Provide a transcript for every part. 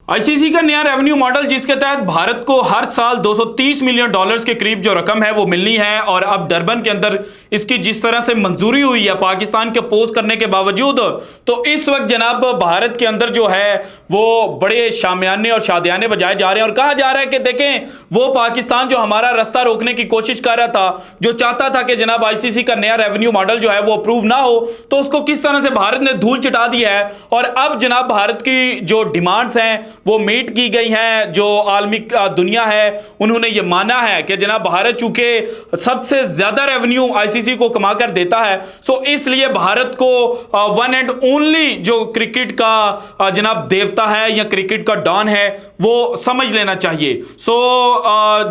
ICC का नया revenue model जिसके तहत भारत को हर साल 230 मिलियन डॉलर्स के करीब जो रकम है वो मिलनी है और अब डरबन के अंदर इसकी जिस तरह से मंजूरी हुई है पाकिस्तान के अपोज करने के बावजूद, तो इस वक्त जनाब भारत के अंदर जो है वो बड़े शामियाने और शादियाने बजाए जा रहे हैं और कहा जा रहा है कि देखें वो पाकिस्तान जो हमारा रास्ता रोकने की कोशिश कर रहा था, जो चाहता था कि जनाब आईसीसी का नया रेवेन्यू मॉडल जो है वो अप्रूव ना हो, तो उसको किस तरह से भारत ने धूल चटा दी है और अब जनाब भारत की जो डिमांड्स हैं वो मीट की गई हैं। जो आलमी दुनिया है उन्होंने ये माना है कि जनाब भारत चूंकि सबसे ज्यादा रेवेन्यू आईसीसी को कमा कर देता है, सो इसलिए भारत को वन एंड ओनली जो क्रिकेट का जनाब देवता है या क्रिकेट का डॉन है वो समझ लेना चाहिए। सो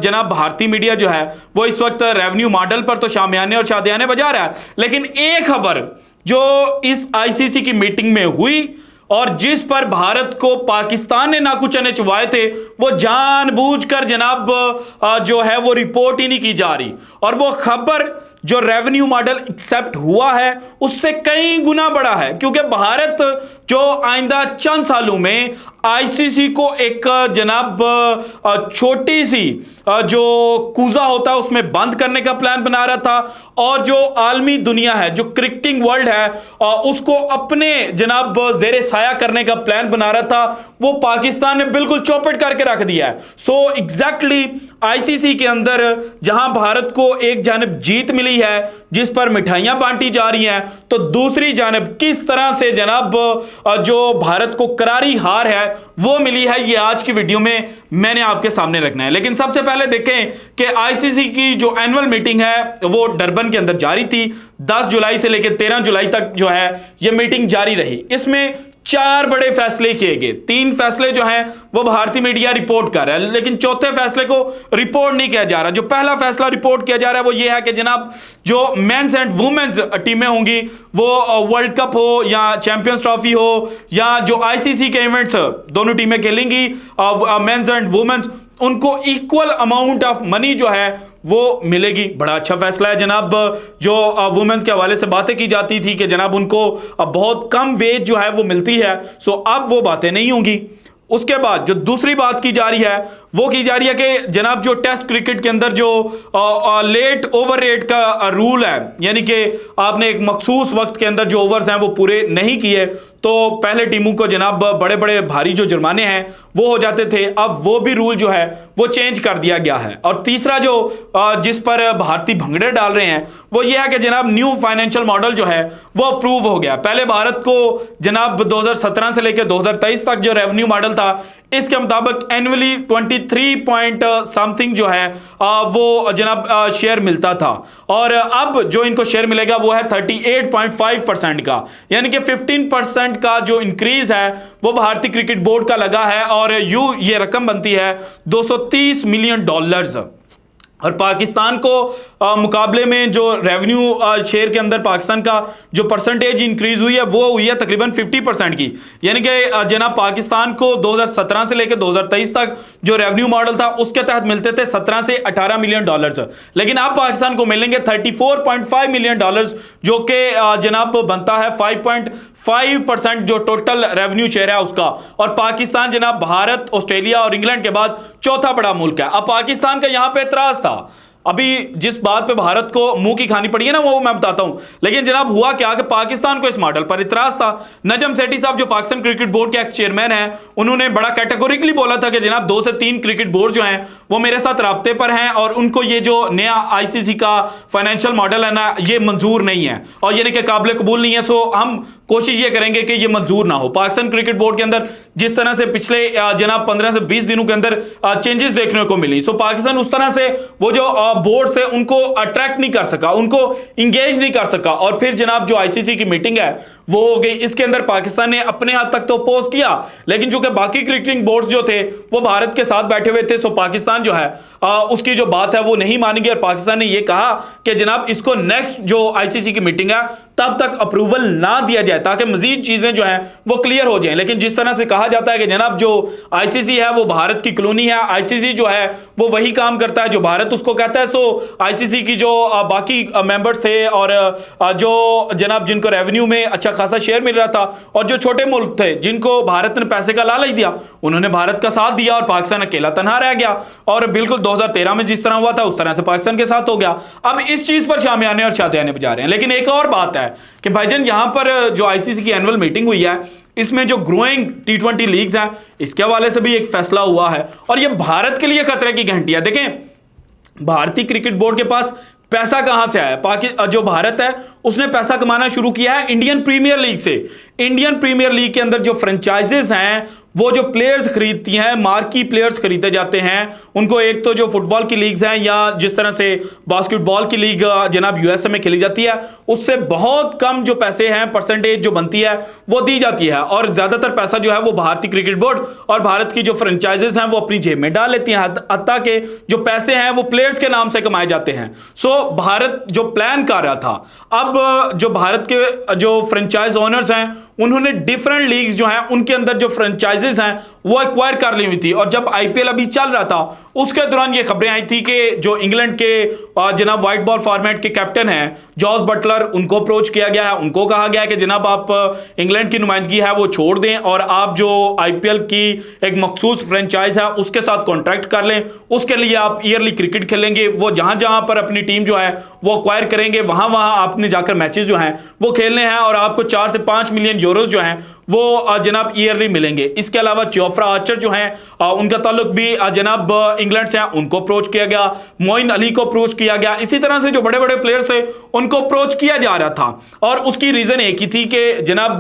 जनाब भारतीय मीडिया जो है वो इस वक्त रेवेन्यू मॉडल पर तो शामियाने और शादियाने बजा रहा है, लेकिन एक खबर जो इस आईसीसी की मीटिंग में हुई और जिस पर भारत को पाकिस्तान ने नाकुचने चुवाए थे, वो जानबूझकर जनाब जो है वो रिपोर्ट ही नहीं की जा रही और वो खबर जो रेवेन्यू मॉडल एक्सेप्ट हुआ है उससे कई गुना बड़ा है, क्योंकि भारत जो आइंदा चंद सालों में आईसीसी को एक जनाब छोटी सी जो कूजा होता है उसमें बंद करने का प्लान बना रहा था और जो आलमी दुनिया है, जो क्रिकेटिंग वर्ल्ड है, उसको अपने जनाब जेरे साया करने का प्लान बना रहा था, वो पाकिस्तान ने बिल्कुल चौपट करके रख दिया है। सो एग्जैक्टली आईसीसी के अंदर जहां भारत को एक जानब जीत मिली है जिस पर मिठाइयां बांटी जा रही हैं, तो दूसरी जानब किस तरह से जनाब जो भारत को करारी हार है वो मिली है, ये आज की वीडियो में मैंने आपके सामने रखना है। लेकिन सबसे पहले देखें कि आईसीसी की जो एनुअल मीटिंग है वो डरबन के अंदर जारी थी। 10 जुलाई से लेकर 13 जुलाई तक जो है ये मीटिंग जारी रही। इसमें 4 बड़े फैसले किए गए। 3 फैसले जो हैं वो भारतीय मीडिया रिपोर्ट कर रहा है, लेकिन चौथे फैसले को रिपोर्ट नहीं किया जा रहा। जो पहला फैसला रिपोर्ट किया जा रहा है वो ये है कि जनाब जो मेंस एंड वुमेन्स टीमें होंगी वो वर्ल्ड कप हो या चैंपियंस ट्रॉफी हो या जो आईसीसी के इवेंट्स दोनों टीमें खेलेंगी मेंस एंड वुमेन्स, उनको इक्वल अमाउंट ऑफ मनी जो है वो मिलेगी। बड़ा अच्छा फैसला है जनाब। जो वुमेन्स के हवाले से बातें की जाती थी कि जनाब उनको बहुत कम वेज जो है वो मिलती है, सो अब वो बातें नहीं होंगी। उसके बाद जो दूसरी बात की जा रही है वो की जा रही है कि जनाब जो टेस्ट क्रिकेट के अंदर जो लेट ओवर रेट का रूल है, यानी कि आपने एक मखसूस वक्त के अंदर जो ओवर्स हैं वो पूरे नहीं किए तो पहले टीमों को जनाब बड़े बड़े भारी जो जुर्माने हैं वो हो जाते थे, अब वो भी रूल जो है वो चेंज कर दिया गया है। और तीसरा जो जिस पर भारतीय भंगड़े डाल रहे हैं वो ये है कि जनाब न्यू फाइनेंशियल मॉडल जो है वो अप्रूव हो गया। पहले भारत को जनाब 2017 से लेकर 2023 तक जो रेवेन्यू मॉडल था इसके मुताबिक एनुअली 23 पॉइंट समथिंग जो है वो जनाब शेयर मिलता था और अब जो इनको शेयर मिलेगा वो है 38.5% का, यानी कि 15% का जो इंक्रीज है वो भारतीय क्रिकेट बोर्ड का लगा है और ये रकम बनती है 230 मिलियन डॉलर्स। और पाकिस्तान को मुकाबले में जो रेवेन्यू शेयर के अंदर पाकिस्तान का जो परसेंटेज इंक्रीज हुई है वो हुई है तकरीबन 50% की, यानी कि जनाब पाकिस्तान को 2017 से लेकर 2023 तक जो रेवेन्यू मॉडल था उसके तहत मिलते थे 17 से 18 मिलियन डॉलर्स, लेकिन अब पाकिस्तान को मिलेंगे 34.5 मिलियन डॉलर्स, जो कि जनाब बनता है 5.5% जो टोटल रेवेन्यू शेयर है उसका। और पाकिस्तान जनाब भारत, ऑस्ट्रेलिया और इंग्लैंड के बाद चौथा बड़ा मुल्क है। अब पाकिस्तान का यहां पे एतराज था, अभी जिस बात पे भारत को मुंह की खानी पड़ी है ना वो मैं बताता हूं, लेकिन जनाब हुआ क्या कि पाकिस्तान को इस मॉडल पर इतराज था। नजम सेठी साहब जो पाकिस्तान क्रिकेट बोर्ड के एक्स चेयरमैन हैं उन्होंने बड़ा कैटेगोरिकली बोला था कि जनाब 2 से 3 क्रिकेट बोर्ड जो हैं वो मेरे साथ राब्ते पर हैं और उनको ये जो नया आईसीसी का फाइनेंशियल मॉडल है ना ये मंजूर नहीं है और यानी कि काबिल कबूल नहीं है। सो हम कोशिश ये करेंगे कि ये मंजूर ना हो। पाकिस्तान क्रिकेट बोर्ड के अंदर जिस तरह से पिछले जनाब 15 से 20 दिनों के अंदर चेंजेस देखने को मिली, सो पाकिस्तान उस तरह से वो जो बोर्ड से उनको अट्रैक्ट नहीं कर सका, उनको इंगेज नहीं कर सका और फिर जनाब जो आईसीसी की मीटिंग है वो हो गई। इसके अंदर पाकिस्तान ने अपने हद तक तो अपोज किया, लेकिन चूंकि बाकी क्रिकेटिंग बोर्ड्स जो थे वो भारत के साथ बैठे हुए थे, सो पाकिस्तान जो है उसकी जो बात है वो नहीं मानेंगे और पाकिस्तान ने ये कहा कि जनाब इसको नेक्स्ट जो आईसीसी की मीटिंग है तब तक अप्रूवल ना दिया जाए ताकि मजीद चीजें जो हैं वो क्लियर हो जाएं। लेकिन जिस तरह से कहा जाता है कि जनाब जो आईसीसी है वो भारत की कॉलोनी है, आईसीसी जो है वो वही काम करता है जो भारत उसको कहता है, सो आईसीसी की जो बाकी मेंबर्स थे और जो जनाब जिनको रेवेन्यू में अच्छा खासा शेयर मिल रहा था और जो छोटे मुल्क थे जिनको भारत ने पैसे का लालच दिया, उन्होंने भारत का साथ दिया और पाकिस्तान अकेला तनहा रह गया। और बिल्कुल 2013 में जिस तरह हुआ था उस तरह से पाकिस्तान के साथ हो गया। अब इस चीज पर शामियाने और शादियाने बजा रहे हैं। लेकिन एक और बात है कि भाईजान यहां पर जो आईसीसी की एनुअल मीटिंग हुई है, इसमें जो ग्रोइंग टी20 लीग्स हैं इसके हवाले से भी एक फैसला हुआ है और यह भारत के लिए खतरे की घंटी है। देखें, भारतीय क्रिकेट बोर्ड के पास पैसा कहां से आया? जो भारत है उसने पैसा कमाना शुरू किया है इंडियन प्रीमियर लीग से। इंडियन प्रीमियर लीग के अंदर जो फ्रेंचाइजेस हैं, वो जो प्लेयर्स खरीदती हैं, मार्की प्लेयर्स खरीदे जाते हैं उनको। एक तो जो फुटबॉल की लीग्स हैं या जिस तरह से बास्केटबॉल की लीग जनाब यूएसए में खेली जाती है, उससे बहुत कम जो पैसे हैं, परसेंटेज जो बनती है वो दी जाती है और ज्यादातर पैसा जो है वो भारतीय क्रिकेट बोर्ड और भारत की जो फ्रेंचाइजेस हैं वो अपनी जेब में डाल लेती हैं। हत्ता के जो पैसे हैं वो प्लेयर्स के नाम से कमाए जाते हैं। सो भारत जो प्लान कर रहा था, अब जो भारत के जो फ्रेंचाइज ओनर्स हैं उन्होंने डिफरेंट लीग्स जो हैं उनके अंदर जो फ्रेंचाइजेस हैं वो एक्वायर कर ली हुई थी। और जब आईपीएल अभी चल रहा था उसके दौरान ये खबरें आई थी कि जो इंग्लैंड के जनाब व्हाइट बॉल फॉर्मेट के कैप्टन हैं जॉस बटलर, उनको अप्रोच किया गया है। उनको कहा गया है कि जनाब आप इंग्लैंड की नुमाइंदगी है वो छोड़ दें और आप जो आईपीएल की एक मखसूस फ्रेंचाइज है उसके साथ कॉन्ट्रैक्ट कर लें। उसके लिए आप ईयरली क्रिकेट खेलेंगे, वो जहां जहां पर अपनी टीम जो है वो एक्वायर करेंगे वहां वहां आपने जाकर मैचेस जो हैं वो खेलने हैं और आपको 4 से 5 मिलियन यूरोस जो हैं वो जनाब ईयरली मिलेंगे। इसके अलावा जोफ्रा आर्चर जो हैं उनका ताल्लुक भी जनाब इंग्लैंड से है, उनको अप्रोच किया गया। मोइन अली को अप्रोच किया गया। इसी तरह से जो बड़े बड़े प्लेयर्स थे उनको अप्रोच किया जा रहा था और उसकी रीजन एक ही थी कि जनाब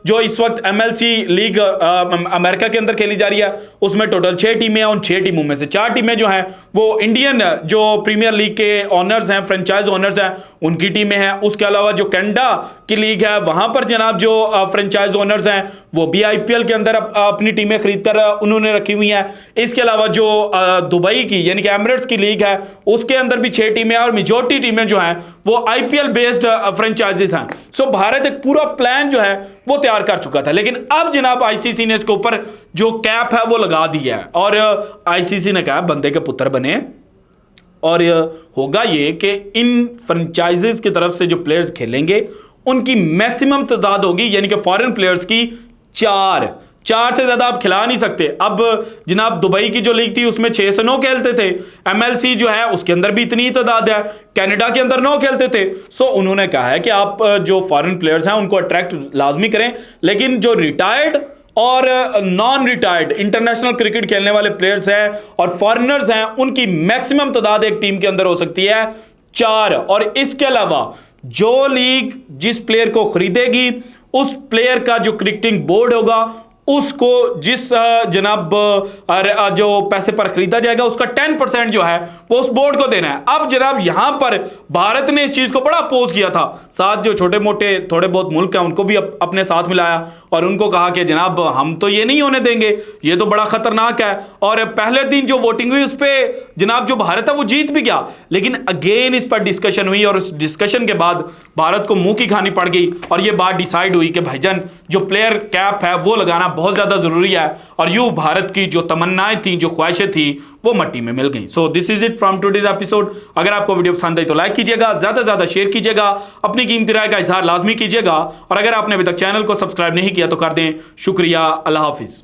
जो इस वक्त एमएलसी लीग अमेरिका के अंदर खेली जा रही है उसमें टोटल 6 टीमें हैं। उन 6 टीमों में से 4 टीमें जो हैं वो इंडियन जो प्रीमियर लीग के ऑनर्स हैं, फ्रेंचाइज ऑनर्स हैं, उनकी टीमें हैं। उसके अलावा जो कनाडा की लीग है वहां पर जनाब जो फ्रेंचाइज ओनर्स हैं वो भी आईपीएल के अंदर अपनी टीमें खरीदकर उन्होंने रखी हुई हैं। इसके अलावा जो दुबई की यानी कि एमिरेट्स की लीग है उसके अंदर भी 6 टीमें और मेजॉरिटी टीमें जो हैं वो आईपीएल बेस्ड फ्रेंचाइजेस हैं। सो भारत एक पूरा प्लान जो है वो तैयार कर चुका था, लेकिन अब जनाब आईसीसी ने इसके ऊपर जो कैप है वो लगा दी है और आईसीसी ने कहा बंदे के पुत्र बने और होगा ये कि इन फ्रेंचाइजेस की तरफ से जो प्लेयर्स खेलेंगे उनकी मैक्सिमम तादाद होगी, यानी कि फॉरेन प्लेयर्स की 4 से ज्यादा आप खिला नहीं सकते। अब जनाब दुबई की जो लीग थी उसमें 6 से 9 खेलते थे, एमएलसी जो है उसके अंदर भी इतनी तादाद है, कनाडा के अंदर 9 खेलते थे। सो उन्होंने कहा है कि आप जो फॉरेन प्लेयर्स हैं उनको अट्रैक्ट लाजमी करें, लेकिन जो रिटायर्ड और नॉन रिटायर्ड इंटरनेशनल क्रिकेट खेलने वाले प्लेयर्स हैं और फॉरेनर्स हैं उनकी मैक्सिमम तादाद एक टीम के अंदर हो सकती है 4। और इसके अलावा जो लीग जिस प्लेयर को खरीदेगी उस प्लेयर का जो क्रिकेटिंग बोर्ड होगा उसको जिस जनाब जो पैसे पर खरीदा जाएगा उसका 10% जो है वो उस बोर्ड को देना है। अब जनाब यहां पर भारत ने इस चीज को बड़ा अपोज किया था, साथ जो छोटे मोटे थोड़े बहुत मुल्क हैं उनको भी अपने साथ मिलाया और उनको कहा कि जनाब हम तो ये नहीं होने देंगे, ये तो बड़ा खतरनाक है। और पहले दिन जो वोटिंग हुई उस पर जनाब जो भारत है वो जीत भी गया, लेकिन अगेन इस पर डिस्कशन हुई और उस डिस्कशन के बाद भारत को मुंह की खानी पड़ गई और ये बात डिसाइड हुई कि भाईजान जो प्लेयर कैप है वो लगाना बहुत ज्यादा जरूरी है। और यूं भारत की जो तमन्नाएं थी, जो ख्वाहिशें थी, वो मिट्टी में मिल गई। So this is it from today's episode. अगर आपको वीडियो पसंद आई तो लाइक कीजिएगा, ज्यादा से ज्यादा शेयर कीजिएगा, अपनी कीमती राय का इजहार लाजमी कीजिएगा और अगर आपने अभी तक चैनल को सब्सक्राइब नहीं किया तो कर दें। शुक्रिया, अल्लाह हाफिज।